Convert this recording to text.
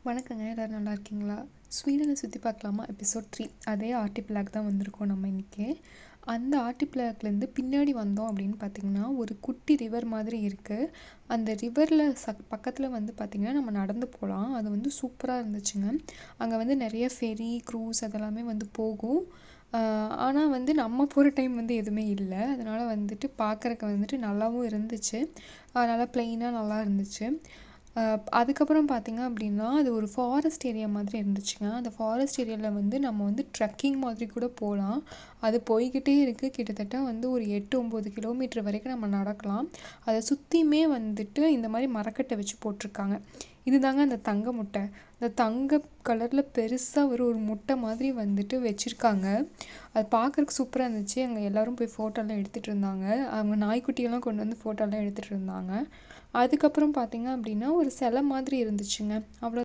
வணக்கங்க. எல்லாரும் நல்லா இருக்கீங்களா? ஸ்வீடனை சுற்றி பார்க்கலாமா எபிசோட் 3. அதே ஆர்டிபிளாக் தான் வந்திருக்கோம் நம்ம இன்றைக்கி. அந்த ஆர்டிபிளாக்லேருந்து பின்னாடி வந்தோம் அப்படின்னு பார்த்திங்கன்னா ஒரு குட்டி ரிவர் மாதிரி இருக்குது. அந்த ரிவரில் பக்கத்தில் வந்து பார்த்திங்கன்னா நம்ம நடந்து போகலாம். அது வந்து சூப்பராக இருந்துச்சுங்க. அங்கே வந்து நிறைய ஃபெரி க்ரூஸ் அதெல்லாமே வந்து போகும். ஆனால் வந்து நம்ம போகிற டைம் வந்து எதுவுமே இல்லை. அதனால் வந்துட்டு பார்க்குறக்கு வந்துட்டு நல்லாவும் இருந்துச்சு. நல்லா ப்ளெயினாக நல்லா இருந்துச்சு. அதுக்கப்புறம் பார்த்திங்க அப்படின்னா அது ஒரு ஃபாரஸ்ட் ஏரியா மாதிரி இருந்துச்சுங்க. அந்த ஃபாரஸ்ட் ஏரியாவில் வந்து நம்ம வந்து ட்ரெக்கிங் மாதிரி கூட போகலாம். அது போய்கிட்டே இருக்குது. கிட்டத்தட்ட வந்து ஒரு 8-9 கிலோமீட்டர் வரைக்கும் நம்ம நடக்கலாம். அதை சுற்றியுமே வந்துட்டு இந்த மாதிரி மரக்கட்டை வச்சு போட்டிருக்காங்க. இதுதாங்க அந்த தங்க முட்டை. அந்த தங்க கலரில் பெருசாக ஒரு முட்டை மாதிரி வந்துட்டு வச்சுருக்காங்க. அது பார்க்குறக்கு சூப்பராக இருந்துச்சு. அங்கே எல்லோரும் போய் ஃபோட்டோலாம் எடுத்துகிட்டு இருந்தாங்க. அவங்க நாய்க்குட்டியெல்லாம் கொண்டு வந்து ஃபோட்டோலாம் எடுத்துகிட்டு இருந்தாங்க. அதுக்கப்புறம் பார்த்திங்க அப்படின்னா ஒரு சிலை மாதிரி இருந்துச்சுங்க. அவ்வளோ